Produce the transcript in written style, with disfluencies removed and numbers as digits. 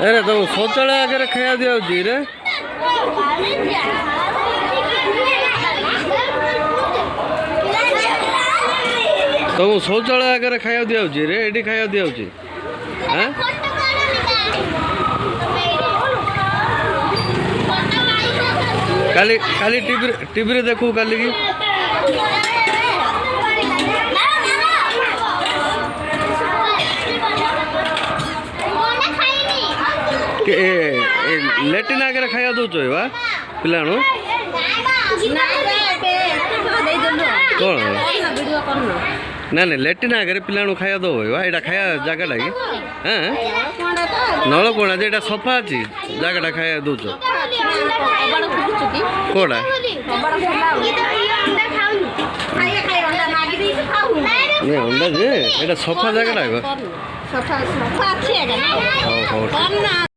अरे तो शौचालय आगे खाया दिया रे तो शौचालय आगे खाया दिया रे एटी खाया दिया काली काली टीवी रे देखू काली की लेटिन आगे खाया दौच पिला कौन ना ना लेटिन आगे पिला खाया दो यहाँ खाया जगह कि हाँ नल कौन है सफा अच्छी जगह खाया दौच कौड़ा अंडा जे सफा जगह